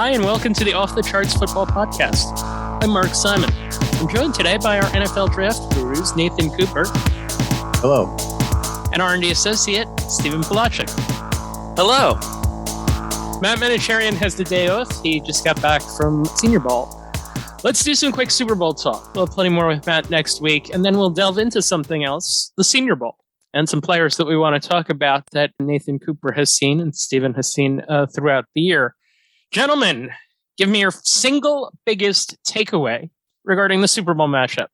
Hi, and welcome to the Off the Charts Football Podcast. I'm Mark Simon. I'm joined today by our NFL draft gurus, Nathan Cooper. Hello. And R&D associate, Stephen Polacheck. Hello. Matt Manocherian has the day off. He just got back from Senior Bowl. Let's do some quick Super Bowl talk. We'll have plenty more with Matt next week, and then we'll delve into something else, the Senior Bowl, and some players that we want to talk about that Nathan Cooper has seen and Stephen has seen throughout the year. Gentlemen, give me your single biggest takeaway regarding the Super Bowl matchup.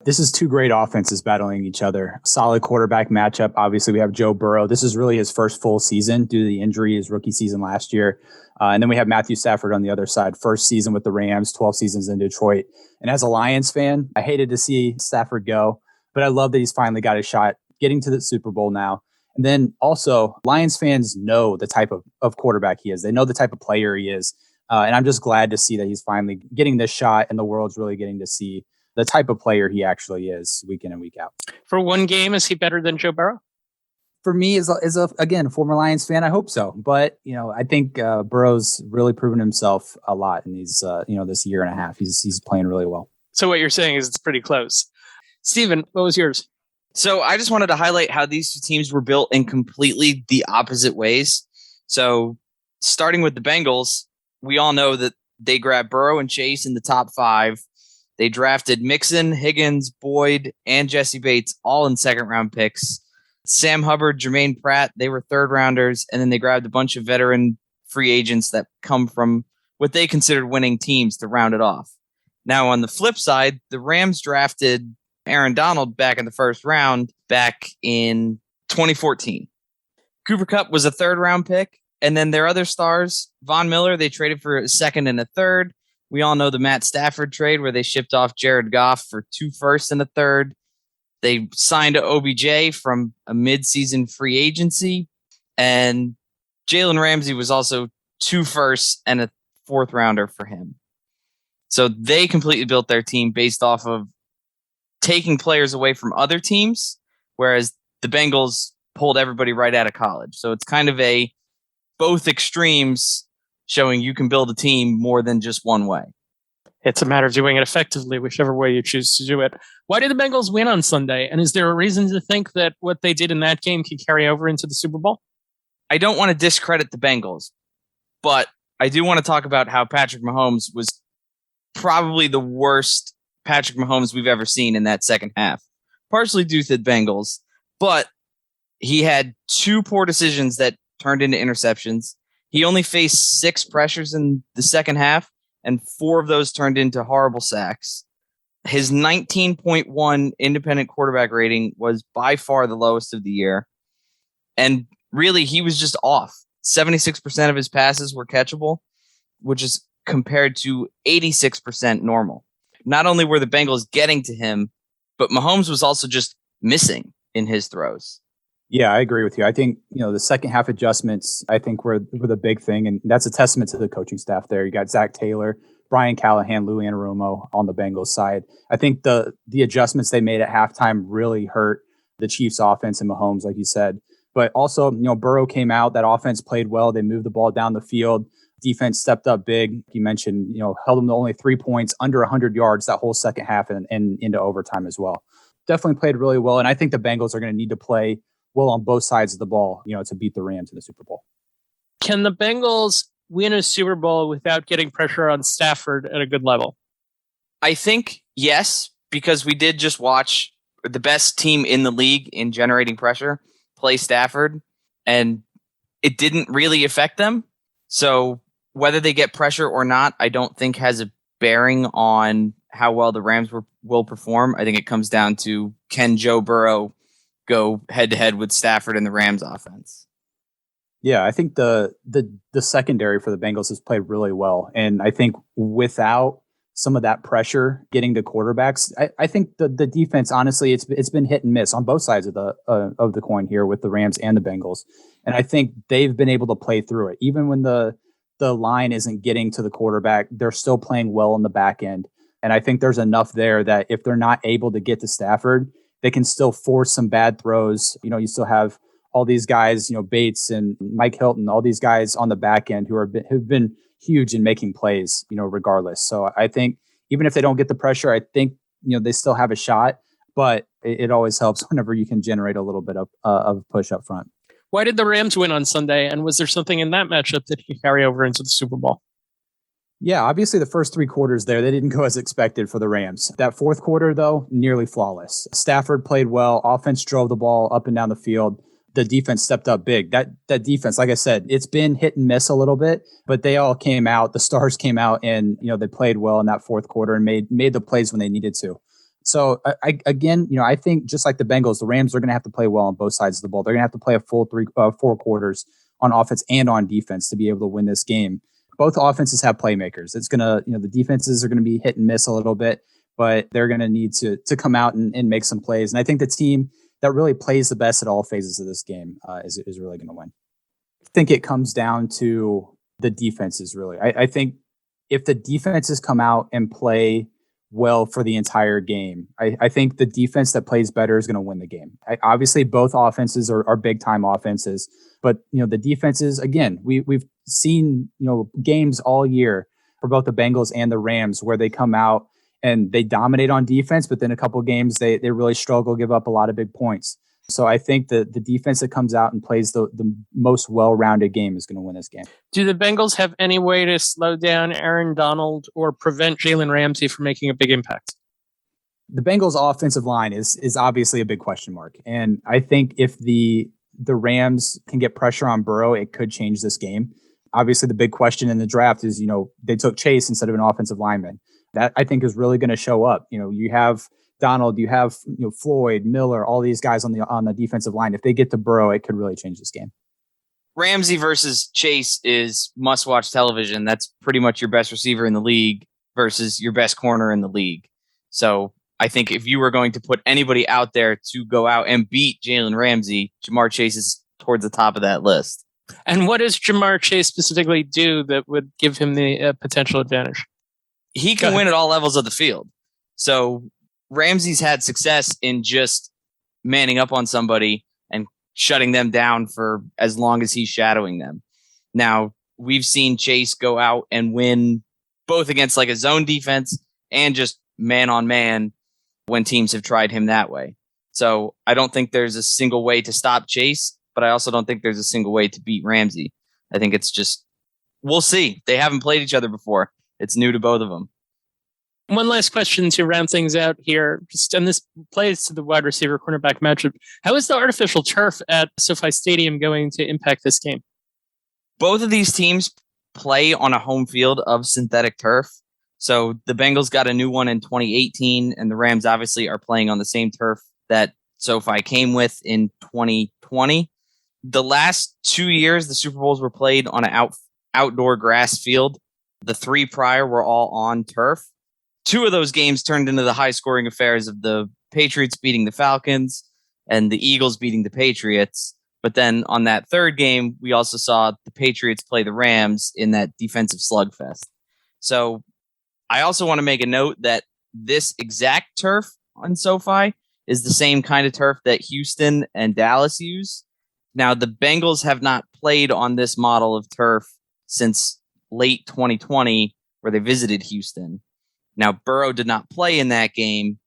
This is two great offenses battling each other. Solid quarterback matchup. Obviously, we have Joe Burrow. This is really his first full season due to the injury, his rookie season last year. And then we have Matthew Stafford on the other side. First season with the Rams, 12 seasons in Detroit. And as a Lions fan, I hated to see Stafford go, but I love that he's finally got a shot getting to the Super Bowl now. And then also, Lions fans know the type of quarterback he is. They know the type of player he is. And I'm just glad to see that he's finally getting this shot and the world's really getting to see the type of player he actually is week in and week out. For one game, is he better than Joe Burrow? For me, as a again, former Lions fan, I hope so. But, I think Burrow's really proven himself a lot in these, this year and a half. He's playing really well. So what you're saying is it's pretty close. Stephen, what was yours? So I just wanted to highlight how these two teams were built in completely the opposite ways. So starting with the Bengals, we all know that they grabbed Burrow and Chase in the top 5. They drafted Mixon, Higgins, Boyd, and Jesse Bates all in second-round picks. Sam Hubbard, Jermaine Pratt, they were third-rounders, and then they grabbed a bunch of veteran free agents that come from what they considered winning teams to round it off. Now, on the flip side, the Rams drafted Aaron Donald back in the first round back in 2014. Cooper Kupp was a third-round pick, and then their other stars, Von Miller, they traded for a second and a third. We all know the Matt Stafford trade where they shipped off Jared Goff for 2 firsts and a third. They signed OBJ from a mid-season free agency, and Jalen Ramsey was also 2 firsts and a 4th rounder for him. So they completely built their team based off of taking players away from other teams, whereas the Bengals pulled everybody right out of college. So it's kind of both extremes showing you can build a team more than just one way. It's a matter of doing it effectively, whichever way you choose to do it. Why did the Bengals win on Sunday? And is there a reason to think that what they did in that game can carry over into the Super Bowl? I don't want to discredit the Bengals, but I do want to talk about how Patrick Mahomes was probably the worst Patrick Mahomes we've ever seen in that second half. Partially due to the Bengals, but he had 2 poor decisions that turned into interceptions. He only faced 6 pressures in the second half, and 4 of those turned into horrible sacks. His 19.1 independent quarterback rating was by far the lowest of the year. And really, he was just off. 76% of his passes were catchable, which is compared to 86% normal. Not only were the Bengals getting to him, but Mahomes was also just missing in his throws. Yeah, I agree with you. I think, the second half adjustments, I think were the big thing. And that's a testament to the coaching staff there. You got Zach Taylor, Brian Callahan, Lou Anarumo on the Bengals side. I think the adjustments they made at halftime really hurt the Chiefs offense and Mahomes, like you said. But also, Burrow came out. That offense played well. They moved the ball down the field. Defense stepped up big. You mentioned, held them to only 3 points, under 100 yards that whole second half and into overtime as well. Definitely played really well. And I think the Bengals are going to need to play well on both sides of the ball, to beat the Rams in the Super Bowl. Can the Bengals win a Super Bowl without getting pressure on Stafford at a good level? I think yes, because we did just watch the best team in the league in generating pressure play Stafford, and it didn't really affect them. So whether they get pressure or not, I don't think has a bearing on how well the Rams will perform. I think it comes down to, can Joe Burrow go head-to-head with Stafford and the Rams offense? Yeah, I think the secondary for the Bengals has played really well. And I think without some of that pressure getting to quarterbacks, I think the defense, honestly, it's been hit and miss on both sides of the coin here with the Rams and the Bengals. And I think they've been able to play through it. Even when the line isn't getting to the quarterback, they're still playing well on the back end. And I think there's enough there that if they're not able to get to Stafford, they can still force some bad throws. You still have all these guys, Bates and Mike Hilton, all these guys on the back end who've been huge in making plays, regardless. So I think even if they don't get the pressure, I think, they still have a shot, but it always helps whenever you can generate a little bit of push up front. Why did the Rams win on Sunday? And was there something in that matchup that you could carry over into the Super Bowl? Yeah, obviously the first 3 quarters there, they didn't go as expected for the Rams. That fourth quarter, though, nearly flawless. Stafford played well. Offense drove the ball up and down the field. The defense stepped up big. That defense, like I said, it's been hit and miss a little bit, but they all came out. The stars came out, and they played well in that fourth quarter and made the plays when they needed to. So I think just like the Bengals, the Rams are going to have to play well on both sides of the ball. They're going to have to play a full 4 quarters on offense and on defense to be able to win this game. Both offenses have playmakers. It's going to, the defenses are going to be hit and miss a little bit, but they're going to need to come out and make some plays. And I think the team that really plays the best at all phases of this game is really going to win. I think it comes down to the defenses, really. I think if the defenses come out and play well for the entire game, I think the defense that plays better is going to win the game. Obviously, both offenses are big-time offenses, but the defenses, again, we've seen games all year for both the Bengals and the Rams where they come out and they dominate on defense, but then a couple of games they really struggle, give up a lot of big points. So I think the defense that comes out and plays the most well-rounded game is going to win this game. Do the Bengals have any way to slow down Aaron Donald or prevent Jalen Ramsey from making a big impact? The Bengals' offensive line is obviously a big question mark. And I think if the Rams can get pressure on Burrow, it could change this game. Obviously, the big question in the draft is, they took Chase instead of an offensive lineman. That I think is really going to show up. You have Donald, you have Floyd, Miller, all these guys on the defensive line. If they get to Burrow, it could really change this game. Ramsey versus Chase is must-watch television. That's pretty much your best receiver in the league versus your best corner in the league. So I think if you were going to put anybody out there to go out and beat Jalen Ramsey, Jamar Chase is towards the top of that list. And what does Jamar Chase specifically do that would give him the potential advantage? He can win at all levels of the field. So Ramsey's had success in just manning up on somebody and shutting them down for as long as he's shadowing them. Now, we've seen Chase go out and win both against like a zone defense and just man on man when teams have tried him that way. So I don't think there's a single way to stop Chase, but I also don't think there's a single way to beat Ramsey. I think it's just, we'll see. They haven't played each other before. It's new to both of them. One last question to round things out here. And this plays to the wide receiver cornerback matchup. How is the artificial turf at SoFi Stadium going to impact this game? Both of these teams play on a home field of synthetic turf. So the Bengals got a new one in 2018, and the Rams obviously are playing on the same turf that SoFi came with in 2020. The last 2 years, the Super Bowls were played on an outdoor grass field. The 3 prior were all on turf. 2 of those games turned into the high-scoring affairs of the Patriots beating the Falcons and the Eagles beating the Patriots. But then on that 3rd game, we also saw the Patriots play the Rams in that defensive slugfest. So I also want to make a note that this exact turf on SoFi is the same kind of turf that Houston and Dallas use. Now, the Bengals have not played on this model of turf since late 2020, where they visited Houston. Now, Burrow did not play in that game,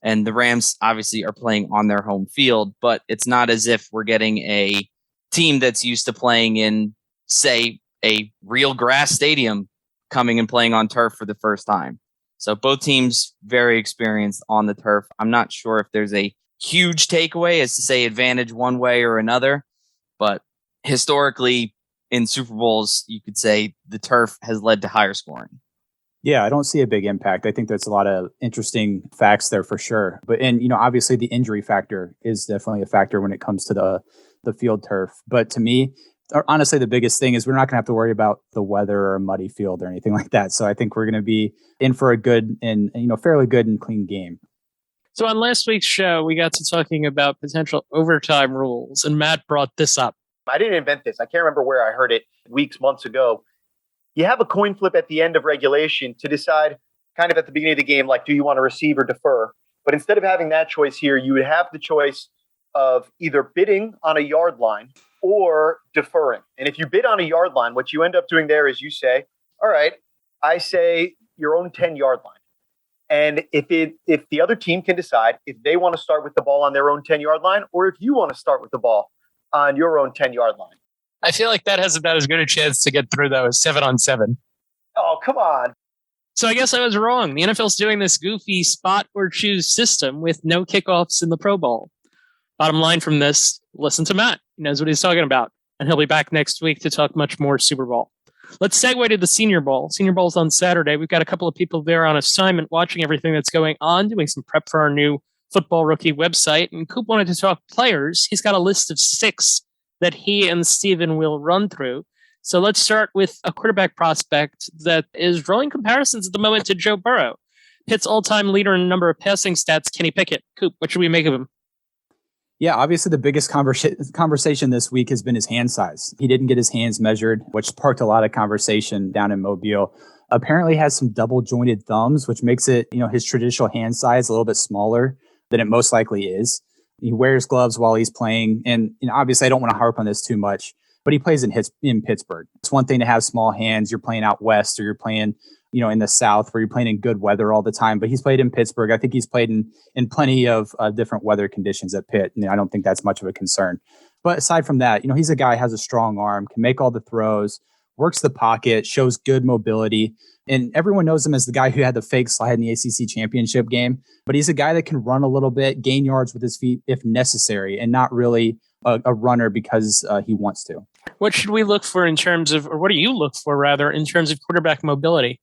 and the Rams obviously are playing on their home field, but it's not as if we're getting a team that's used to playing in, say, a real grass stadium coming and playing on turf for the first time. So both teams very experienced on the turf. I'm not sure if there's a huge takeaway as to say advantage one way or another, but historically in Super Bowls, you could say the turf has led to higher scoring. Yeah, I don't see a big impact. I think there's a lot of interesting facts there for sure. But obviously the injury factor is definitely a factor when it comes to the field turf. But to me, honestly, the biggest thing is we're not going to have to worry about the weather or a muddy field or anything like that. So I think we're going to be in for a good and fairly good and clean game. So on last week's show, we got to talking about potential overtime rules, and Matt brought this up. I didn't invent this. I can't remember where I heard it months ago. You have a coin flip at the end of regulation to decide kind of at the beginning of the game, like, do you want to receive or defer? But instead of having that choice here, you would have the choice of either bidding on a yard line or deferring. And if you bid on a yard line, what you end up doing there is you say, all right, I say your own 10-yard line. And if the other team can decide if they want to start with the ball on their own 10-yard line, or if you want to start with the ball on your own 10-yard line. I feel like that has about as good a chance to get through, though, as 7-on-7. Oh, come on. So I guess I was wrong. The NFL's doing this goofy spot or choose system with no kickoffs in the Pro Bowl. Bottom line from this, listen to Matt. He knows what he's talking about. And he'll be back next week to talk much more Super Bowl. Let's segue to the Senior Bowl. Senior Bowl's on Saturday. We've got a couple of people there on assignment watching everything that's going on, doing some prep for our new Football Rookie website. And Coop wanted to talk players. He's got a list of 6 that he and Stephen will run through. So let's start with a quarterback prospect that is drawing comparisons at the moment to Joe Burrow. Pitt's all-time leader in number of passing stats, Kenny Pickett. Coop, what should we make of him? Yeah, obviously the biggest conversation this week has been his hand size. He didn't get his hands measured, which sparked a lot of conversation down in Mobile. Apparently has some double jointed thumbs, which makes it, his traditional hand size a little bit smaller than it most likely is. He wears gloves while he's playing. And obviously I don't want to harp on this too much, but he plays in Pittsburgh. It's one thing to have small hands. You're playing out west or you're playing in the South where you're playing in good weather all the time. But he's played in Pittsburgh. I think he's played in plenty of different weather conditions at Pitt. And I don't think that's much of a concern. But aside from that, he's a guy who has a strong arm, can make all the throws, works the pocket, shows good mobility. And everyone knows him as the guy who had the fake slide in the ACC championship game. But he's a guy that can run a little bit, gain yards with his feet if necessary, and not really a runner because he wants to. What should we look for in terms of, or what do you look for rather, in terms of quarterback mobility?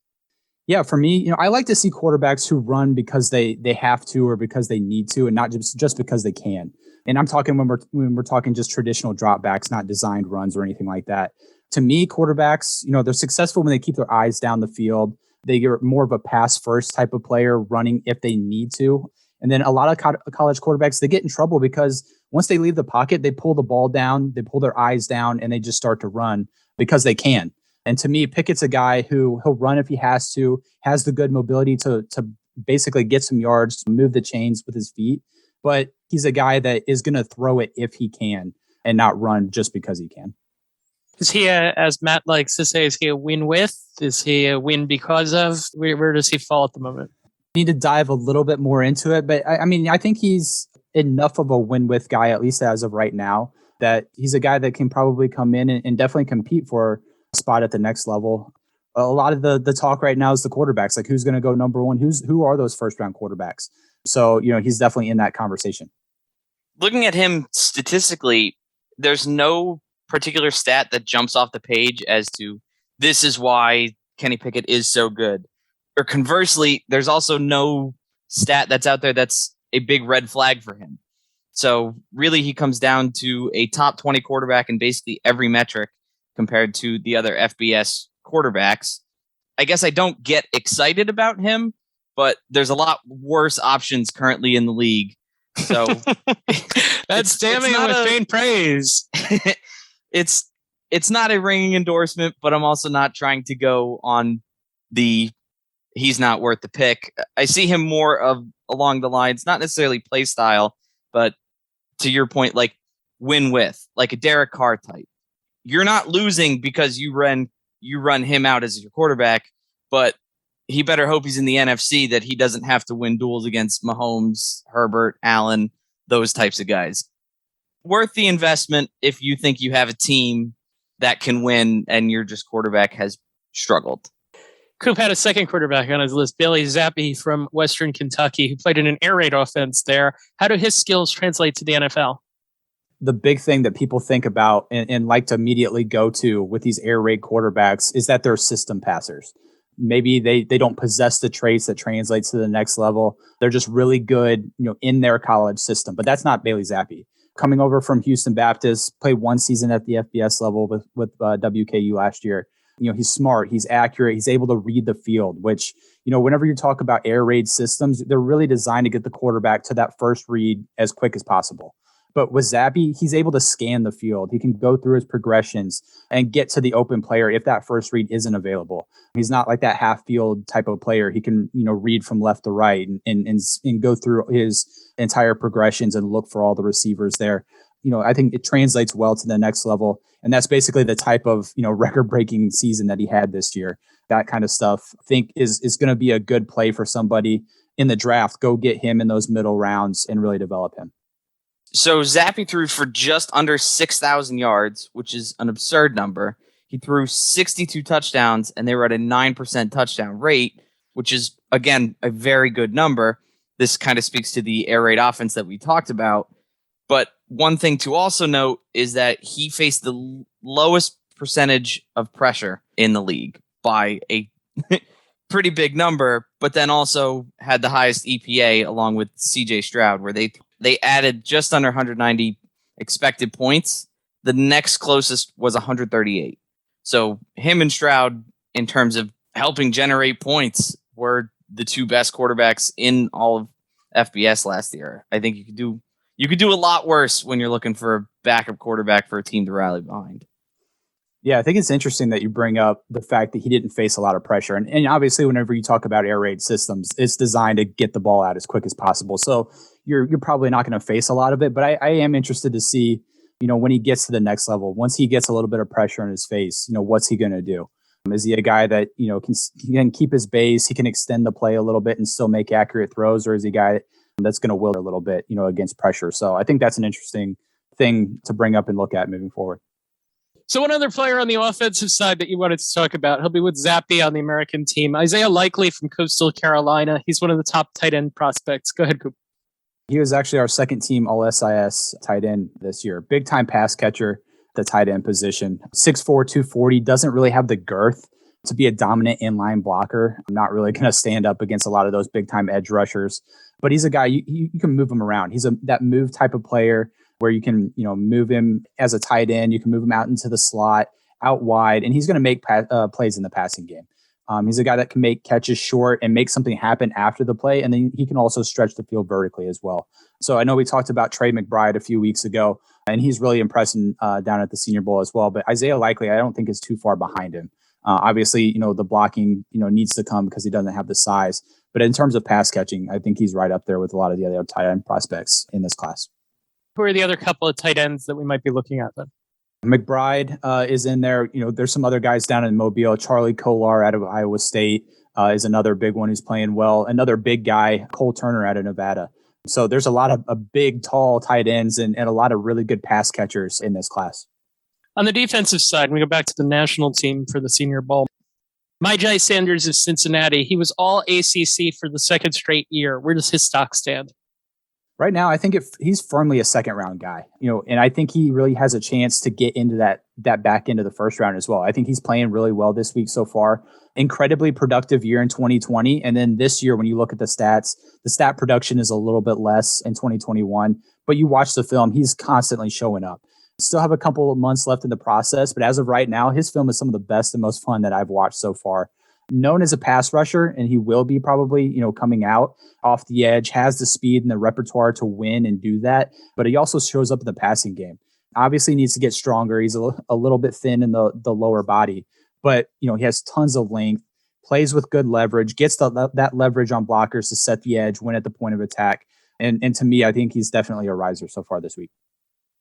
Yeah, for me, I like to see quarterbacks who run because they have to or because they need to, and not just because they can. And I'm talking when we're talking just traditional dropbacks, not designed runs or anything like that. To me, quarterbacks, they're successful when they keep their eyes down the field. They get more of a pass first type of player running if they need to. And then a lot of college quarterbacks, they get in trouble because once they leave the pocket, they pull the ball down, they pull their eyes down, and they just start to run because they can. And to me, Pickett's a guy who he'll run if he has to, has the good mobility to basically get some yards, move the chains with his feet. But he's a guy that is going to throw it if he can and not run just because he can. Is he, as Matt likes to say, is he a win with? Is he a win because of? Where does he fall at the moment? Need to dive a little bit more into it. But I think he's enough of a win with guy, at least as of right now, that he's a guy that can probably come in and definitely compete for spot at the next level. A lot of the talk right now is the quarterbacks, like who's going to go number one, who are those first round quarterbacks. So he's definitely in that conversation. Looking at him statistically, there's no particular stat that jumps off the page as to this is why Kenny Pickett is so good, or conversely, there's also no stat that's out there that's a big red flag for him. So really he comes down to a top 20 quarterback in basically every metric compared to the other FBS quarterbacks. I guess I don't get excited about him, but there's a lot worse options currently in the league. So that's damning with faint praise. It's not a ringing endorsement, but I'm also not trying to go on the he's not worth the pick. I see him more of along the lines, not necessarily play style, but to your point, like win with, like a Derek Carr type. You're not losing because you run him out as your quarterback, but he better hope he's in the NFC that he doesn't have to win duels against Mahomes, Herbert, Allen, those types of guys. Worth the investment if you think you have a team that can win and your just quarterback has struggled. Coop had a second quarterback on his list, Bailey Zappe from Western Kentucky, who played in an air raid offense there. How do his skills translate to the NFL? The big thing that people think about and like to immediately go to with these air raid quarterbacks is that they're system passers. Maybe they don't possess the traits that translates to the next level. They're just really good, in their college system. But that's not Bailey Zappe. Coming over from Houston Baptist, played one season at the FBS level with WKU last year. He's smart, he's accurate, he's able to read the field, which, whenever you talk about air raid systems, they're really designed to get the quarterback to that first read as quick as possible. But with Zappi, he's able to scan the field. He can go through his progressions and get to the open player if that first read isn't available. He's not like that half field type of player. He can, read from left to right and go through his entire progressions and look for all the receivers there. I think it translates well to the next level. And that's basically the type of, record-breaking season that he had this year. That kind of stuff, I think, is going to be a good play for somebody in the draft. Go get him in those middle rounds and really develop him. So Zappi threw for just under 6,000 yards, which is an absurd number. He threw 62 touchdowns, and they were at a 9% touchdown rate, which is, again, a very good number. This kind of speaks to the air raid offense that we talked about. But one thing to also note is that he faced the lowest percentage of pressure in the league by a pretty big number, but then also had the highest EPA along with CJ Stroud, where they added just under 190 expected points. The next closest was 138. So him and Stroud, in terms of helping generate points, were the two best quarterbacks in all of FBS last year. I think you could do a lot worse when you're looking for a backup quarterback for a team to rally behind. Yeah, I think it's interesting that you bring up the fact that he didn't face a lot of pressure. And obviously, whenever you talk about air raid systems, it's designed to get the ball out as quick as possible. So you're probably not going to face a lot of it. But I am interested to see, when he gets to the next level, once he gets a little bit of pressure in his face, what's he going to do? Is he a guy that, can keep his base, he can extend the play a little bit and still make accurate throws? Or is he a guy that's going to will a little bit, against pressure? So I think that's an interesting thing to bring up and look at moving forward. So one other player on the offensive side that you wanted to talk about, he'll be with Zappe on the American team. Isaiah Likely from Coastal Carolina. He's one of the top tight end prospects. Go ahead, Coop. He was actually our second team All-SIS tight end this year. Big time pass catcher, the tight end position. 6'4", 240, doesn't really have the girth to be a dominant inline blocker. I'm not really going to stand up against a lot of those big time edge rushers, but he's a guy you can move him around. He's that move type of player where you can, move him as a tight end. You can move him out into the slot, out wide, and he's going to make plays in the passing game. He's a guy that can make catches short and make something happen after the play, and then he can also stretch the field vertically as well. So I know we talked about Trey McBride a few weeks ago, and he's really impressing down at the Senior Bowl as well. But Isaiah Likely, I don't think is too far behind him. Obviously, the blocking, needs to come because he doesn't have the size. But in terms of pass catching, I think he's right up there with a lot of the other tight end prospects in this class. Who are the other couple of tight ends that we might be looking at then? McBride is in there. There's some other guys down in Mobile. Charlie Kolar out of Iowa State is another big one who's playing well. Another big guy, Cole Turner out of Nevada. So there's a lot of big, tall tight ends and a lot of really good pass catchers in this class. On the defensive side, we go back to the national team for the Senior Bowl. Myjai Sanders of Cincinnati. He was all ACC for the second straight year. Where does his stock stand? Right now, I think he's firmly a second round guy, and I think he really has a chance to get into that back end of the first round as well. I think he's playing really well this week so far. Incredibly productive year in 2020. And then this year, when you look at the stats, the stat production is a little bit less in 2021, but you watch the film, he's constantly showing up. Still have a couple of months left in the process, but as of right now, his film is some of the best and most fun that I've watched so far. Known as a pass rusher, and he will be probably, coming out off the edge, has the speed and the repertoire to win and do that, but he also shows up in the passing game. Obviously needs to get stronger. He's a little bit thin in the lower body, but, he has tons of length, plays with good leverage, gets that leverage on blockers to set the edge, win at the point of attack. And to me, I think he's definitely a riser so far this week.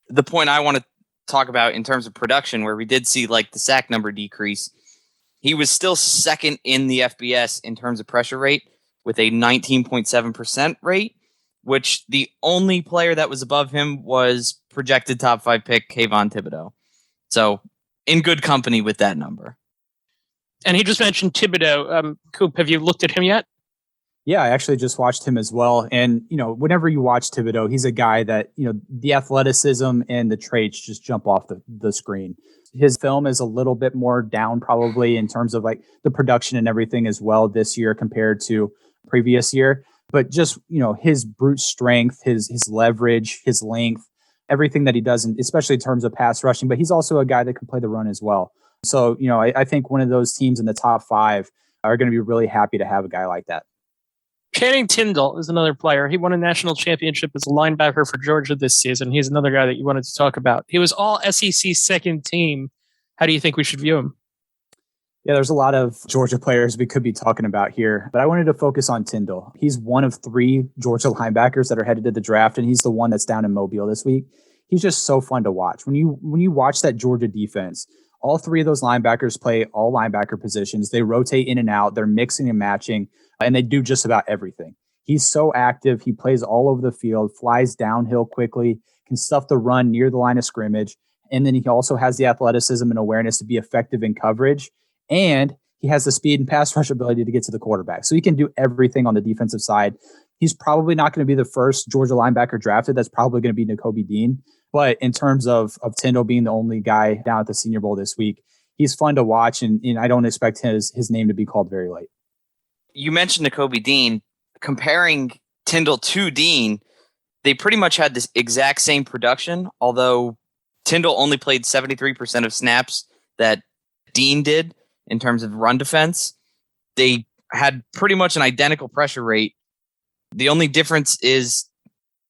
The point I want to talk about in terms of production, where we did see the sack number decrease, he was still second in the FBS in terms of pressure rate with a 19.7% rate, which the only player that was above him was projected top 5 pick Kayvon Thibodeau. So in good company with that number. And he just mentioned Thibodeau. Coop, have you looked at him yet? Yeah, I actually just watched him as well. And, whenever you watch Thibodeau, he's a guy that, the athleticism and the traits just jump off the screen. His film is a little bit more down probably in terms of the production and everything as well this year compared to previous year. But just, his brute strength, his leverage, his length, everything that he does, especially in terms of pass rushing. But he's also a guy that can play the run as well. So, I think one of those teams in the top 5 are going to be really happy to have a guy like that. Channing Tindall is another player. He won a national championship as a linebacker for Georgia this season. He's another guy that you wanted to talk about. He was all SEC second team. How do you think we should view him? Yeah, there's a lot of Georgia players we could be talking about here, but I wanted to focus on Tindall. He's one of 3 Georgia linebackers that are headed to the draft, and he's the one that's down in Mobile this week. He's just so fun to watch. When you watch that Georgia defense, all 3 of those linebackers play all linebacker positions. They rotate in and out. They're mixing and matching, and they do just about everything. He's so active. He plays all over the field, flies downhill quickly, can stuff the run near the line of scrimmage, and then he also has the athleticism and awareness to be effective in coverage, and he has the speed and pass rush ability to get to the quarterback. So he can do everything on the defensive side. He's probably not going to be the first Georgia linebacker drafted. That's probably going to be Nakobe Dean. But in terms of Tyndall being the only guy down at the Senior Bowl this week, he's fun to watch, and I don't expect his name to be called very late. You mentioned Nakobe Dean. Comparing Tyndall to Dean, they pretty much had this exact same production, although Tyndall only played 73% of snaps that Dean did in terms of run defense. They had pretty much an identical pressure rate. The only difference is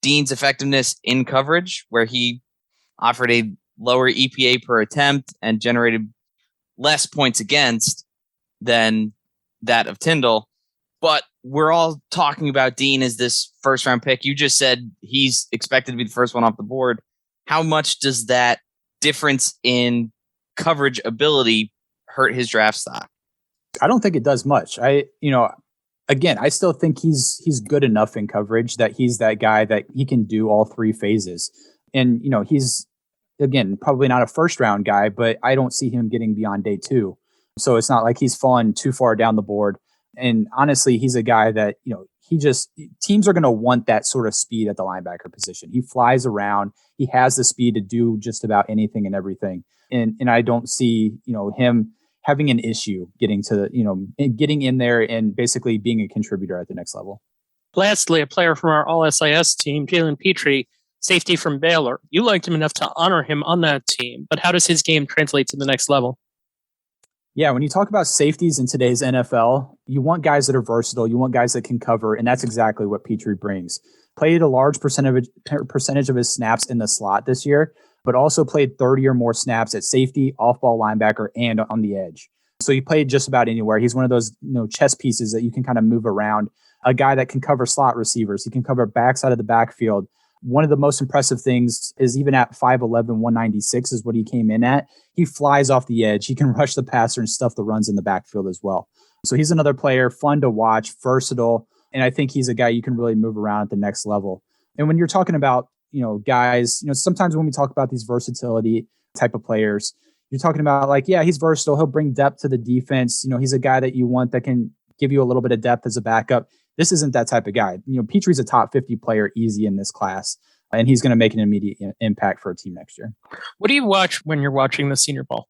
Dean's effectiveness in coverage, where he offered a lower EPA per attempt and generated less points against than that of Tyndall. But we're all talking about Dean as this first-round pick. You just said he's expected to be the first one off the board. How much does that difference in coverage ability hurt his draft stock? I don't think it does much. Again, I still think he's good enough in coverage that he's that guy that he can do all 3 phases. And, he's, again, probably not a first-round guy, but I don't see him getting beyond day 2. So it's not like he's fallen too far down the board. And honestly, he's a guy that, teams are going to want that sort of speed at the linebacker position. He flies around. He has the speed to do just about anything and everything. And I don't see, him having an issue getting to, getting in there and basically being a contributor at the next level. Lastly, a player from our All-SIS team, Jalen Pitre, safety from Baylor. You liked him enough to honor him on that team, but how does his game translate to the next level? Yeah, when you talk about safeties in today's NFL, you want guys that are versatile. You want guys that can cover, and that's exactly what Pitre brings. Played a large percentage of his snaps in the slot this year, but also played 30 or more snaps at safety, off-ball linebacker, and on the edge. So he played just about anywhere. He's one of those chess pieces that you can kind of move around. A guy that can cover slot receivers. He can cover backside of the backfield. One of the most impressive things is even at 5'11", 196 is what he came in at. He flies off the edge. He can rush the passer and stuff the runs in the backfield as well. So he's another player, fun to watch, versatile, and I think he's a guy you can really move around at the next level. And when you're talking about, guys, sometimes when we talk about these versatility type of players, you're talking about he's versatile. He'll bring depth to the defense. He's a guy that you want that can give you a little bit of depth as a backup. This isn't that type of guy. Petry's a top 50 player easy in this class, and he's going to make an immediate impact for a team next year. What do you watch when you're watching the Senior Bowl?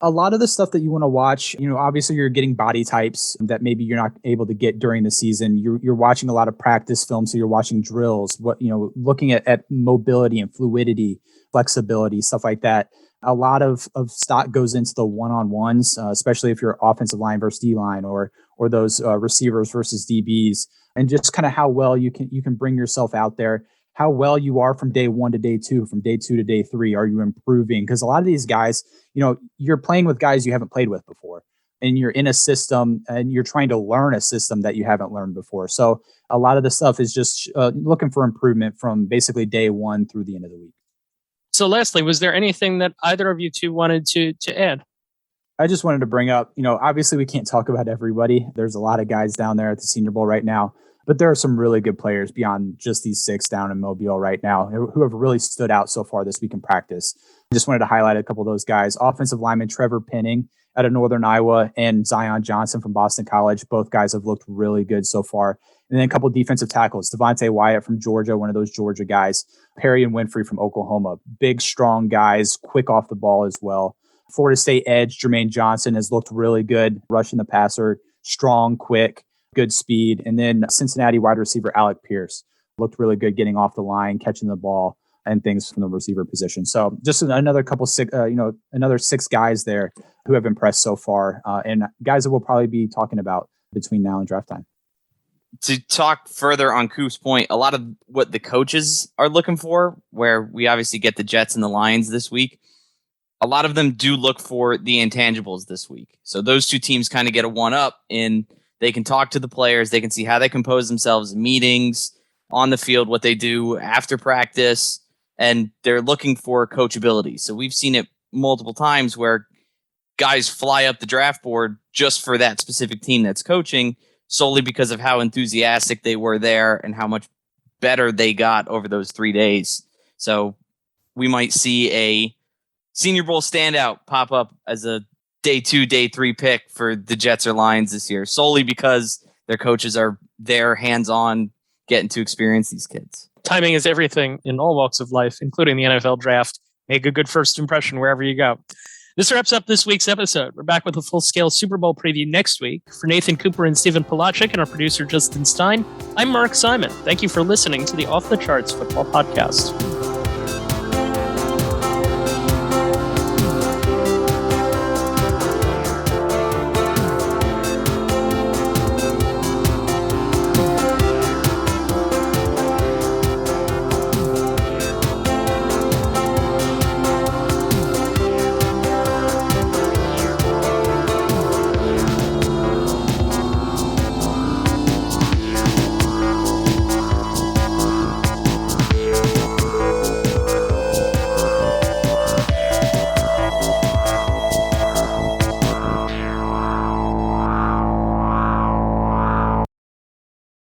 A lot of the stuff that you want to watch, obviously you're getting body types that maybe you're not able to get during the season. You're watching a lot of practice film, so you're watching drills, looking at mobility and fluidity, flexibility, stuff like that. A lot of stock goes into the one-on-ones, especially if you're offensive line versus D-line or those receivers versus DBs, and just kind of how well you can bring yourself out there, how well you are from day 1 to day 2, from day 2 to day 3. Are you improving? Because a lot of these guys, you're playing with guys you haven't played with before, and you're in a system and you're trying to learn a system that you haven't learned before. So a lot of the stuff is just looking for improvement from basically day 1 through the end of the week. So lastly, was there anything that either of you two wanted to add? I just wanted to bring up, obviously we can't talk about everybody. There's a lot of guys down there at the Senior Bowl right now, but there are some really good players beyond just these 6 down in Mobile right now who have really stood out so far this week in practice. I just wanted to highlight a couple of those guys. Offensive lineman Trevor Penning out of Northern Iowa and Zion Johnson from Boston College. Both guys have looked really good so far. And then a couple of defensive tackles, Devontae Wyatt from Georgia, one of those Georgia guys, Perry and Winfrey from Oklahoma. Big, strong guys, quick off the ball as well. Florida State edge, Jermaine Johnson has looked really good, rushing the passer, strong, quick, good speed. And then Cincinnati wide receiver Alec Pierce looked really good getting off the line, catching the ball and things from the receiver position. So just another couple, another 6 guys there who have impressed so far, and guys that we'll probably be talking about between now and draft time. to talk further on Coop's point, a lot of what the coaches are looking for, where we obviously get the Jets and the Lions this week, a lot of them do look for the intangibles this week. So those two teams kind of get a one-up in they can talk to the players, they can see how they compose themselves in meetings, on the field, what they do after practice, and they're looking for coachability. So we've seen it multiple times where guys fly up the draft board just for that specific team that's coaching, solely because of how enthusiastic they were there and how much better they got over those 3 days. So we might see a Senior Bowl standout pop up as a day 2, day 3 pick for the Jets or Lions this year, solely because their coaches are there hands-on, getting to experience these kids. Timing is everything in all walks of life, including the NFL draft. Make a good first impression wherever you go. This wraps up this week's episode. We're back with a full-scale Super Bowl preview next week. For Nathan Cooper and Stephen Polacheck and our producer Justin Stein, I'm Mark Simon. Thank you for listening to the Off the Charts Football Podcast.